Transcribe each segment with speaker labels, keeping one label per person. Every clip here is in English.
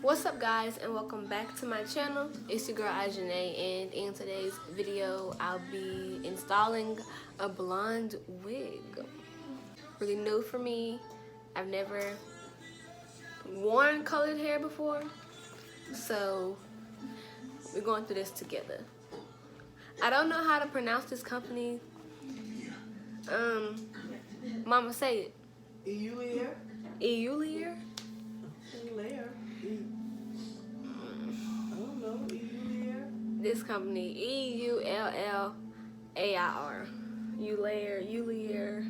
Speaker 1: What's up, guys, and welcome back to my channel. It's your girl Ajane, and in today's video I'll be installing a blonde wig. Really new for me. I've never worn colored hair before, so we're going through this together. I don't know how to pronounce this company. Mama, say it.
Speaker 2: Eullair.
Speaker 1: Eullair?
Speaker 2: Eullair. I don't know. Eullair.
Speaker 1: This company, E-U-L-L-A-I-R. Eullair.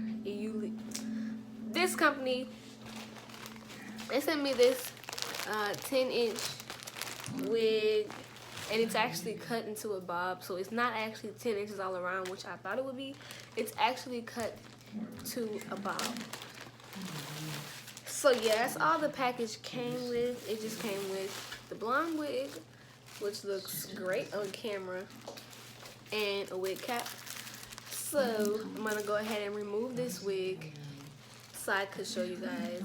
Speaker 1: This company, they sent me this 10-inch wig, and it's actually cut into a bob, so it's not actually 10 inches all around, which I thought it would be. It's actually cut to a bob. So yeah, that's all the package came with. It just came with the blonde wig, which looks great on camera, and a wig cap. So I'm gonna go ahead and remove this wig so I could show you guys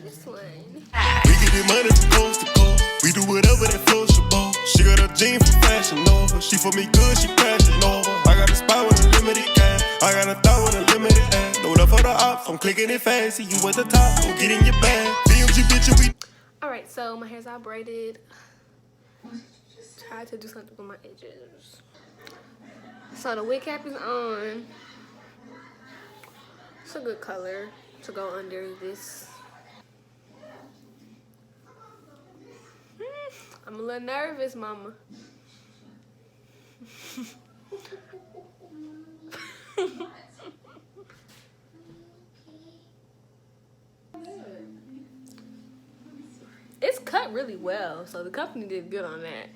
Speaker 1: this one.
Speaker 3: We get the money from coast to coast. We do whatever that floats your boat. She got a jean from Fashion Nova. She for me good, she crashing over. I got a spot with a limited cash. I got a thought with a limited ass. Load up for the ops, I'm clicking it fast. See you at the top, don't get in your bag. BMG bitch, we.
Speaker 1: Alright, so my hair's all braided. Tried to do something with my edges. So the wig cap is on. It's a good color to go under this. I'm a little nervous, mama. It's cut really well, so the company did good on that.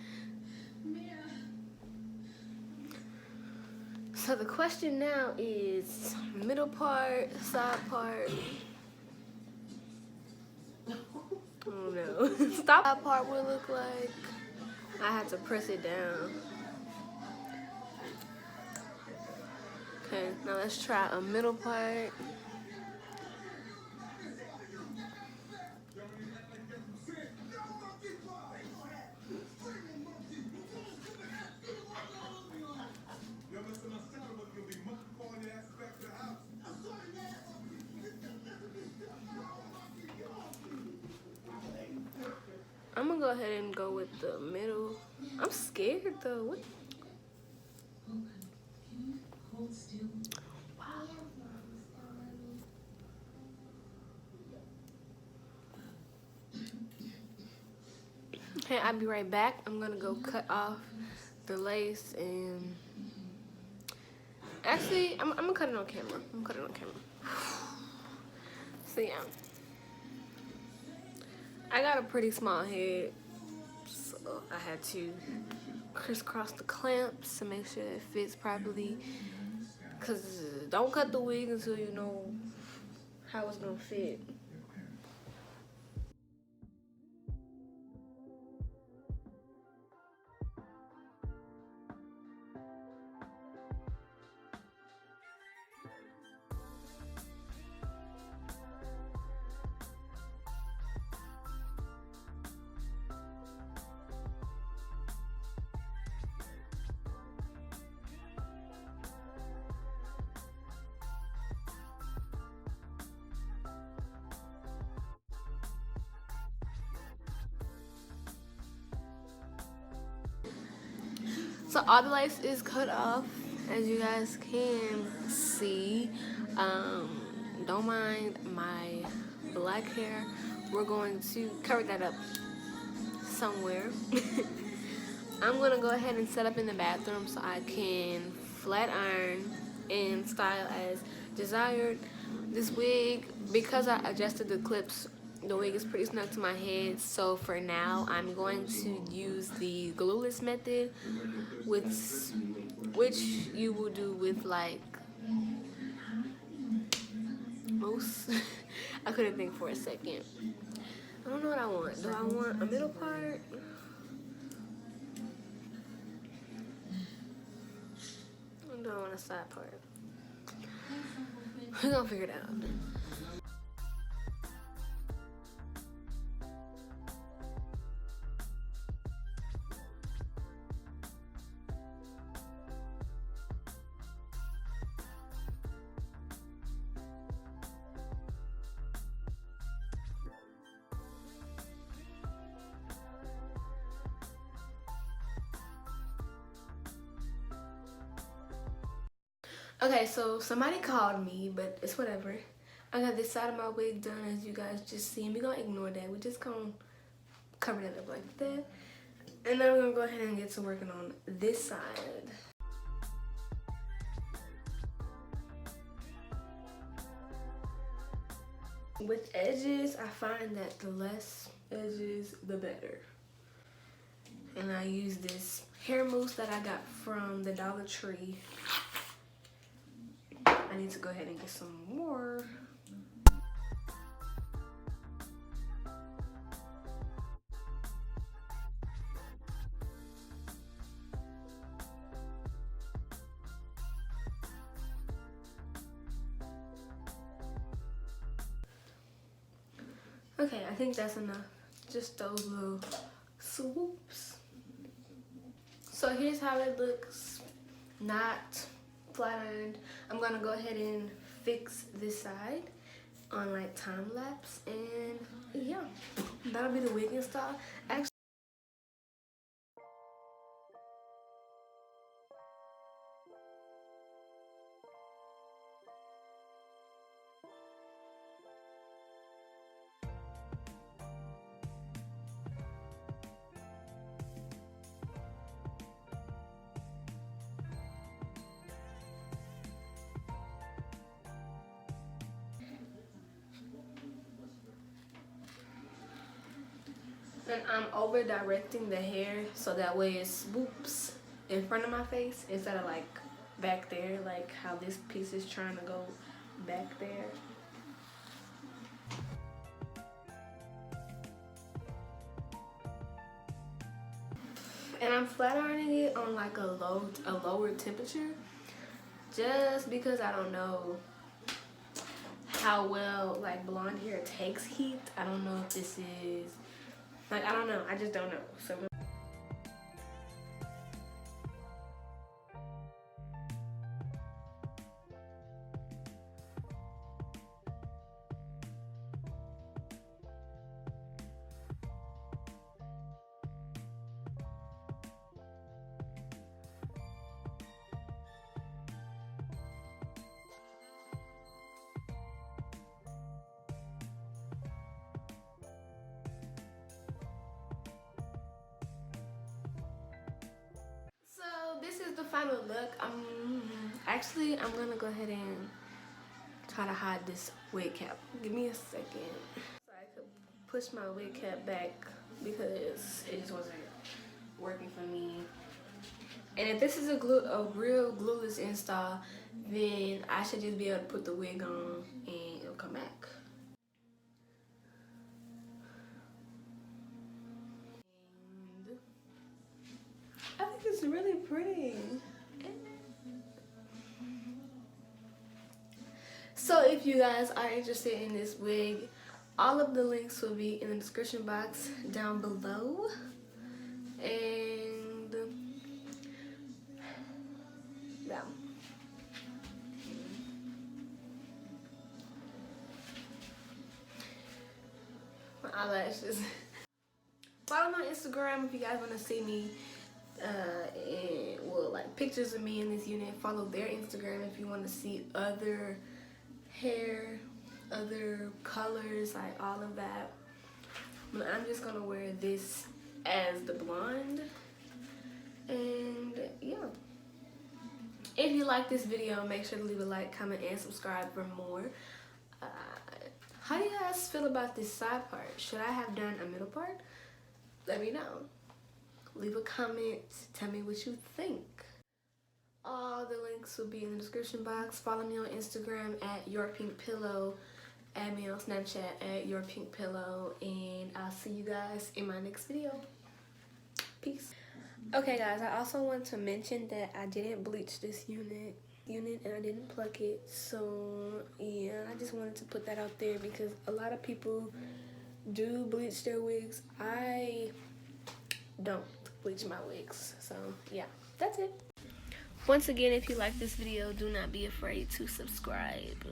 Speaker 1: So the question now is middle part, side part. Oh no. Stop. That part would look like. I had to press it down. Okay, now let's try a middle part. I'm gonna go ahead and go with the middle. I'm scared though. What? Wow. Okay, I'll be right back. I'm gonna go cut off the lace and actually, I'm gonna cut it on camera. So yeah. I got a pretty small head, so I had to crisscross the clamps to make sure it fits properly. Cause don't cut the wig until you know how it's gonna fit. So all the lace is cut off, as you guys can see. Don't mind my black hair. We're going to cover that up somewhere. I'm gonna go ahead and set up in the bathroom so I can flat iron and style as desired. This wig, because I adjusted the clips, the wig is pretty snug to my head, so for now I'm going to use the glueless method, which you will do with like most. I couldn't think for a second. I don't know what I want. Do I want a middle part? Or do I want a side part? We're gonna figure it out. Okay, so somebody called me, but it's whatever. I got this side of my wig done, as you guys just seen. We're gonna ignore that. We just gonna cover that up like that. And then we're gonna go ahead and get to working on this side. With edges, I find that the less edges, the better. And I use this hair mousse that I got from the Dollar Tree. I need to go ahead and get some more. Okay, I think that's enough. Just those little swoops. So here's how it looks, not flat ironed. I'm gonna go ahead and fix this side on like time lapse, and yeah, that'll be the wig install. Actually, and I'm over directing the hair so that way it swoops in front of my face instead of like back there, like how this piece is trying to go back there. And I'm flat ironing it on like a lower temperature, just because I don't know how well like blonde hair takes heat. I don't know if this is like, I don't know, I just don't know. So this is the final look. I'm gonna go ahead and try to hide this wig cap. Give me a second so I could push my wig cap back because it just wasn't working for me. And if this is a real glueless install, then I should just be able to put the wig on and it'll come back. And I think it's really pretty. So if you guys are interested in this wig, all of the links will be in the description box down below. And yeah. My eyelashes. Follow my Instagram if you guys want to see me and like pictures of me in this unit. Follow their Instagram if you want to see other hair, other colors, like all of that. But I'm just gonna wear this as the blonde. And yeah, if you like this video, make sure to leave a like, comment, and subscribe for more. How do you guys feel about this side part? Should I have done a middle part? Let me know. Leave a comment, tell me what you think. All the links will be in the description box. Follow me on Instagram at YOURPINKPILLOW. Add me on Snapchat at YOURPINKPILLOW. And I'll see you guys in my next video. Peace. Okay guys, I also want to mention that I didn't bleach this unit and I didn't pluck it. So yeah, I just wanted to put that out there because a lot of people do bleach their wigs. I don't bleach my wigs. So yeah, that's it. Once again, if you like this video, do not be afraid to subscribe.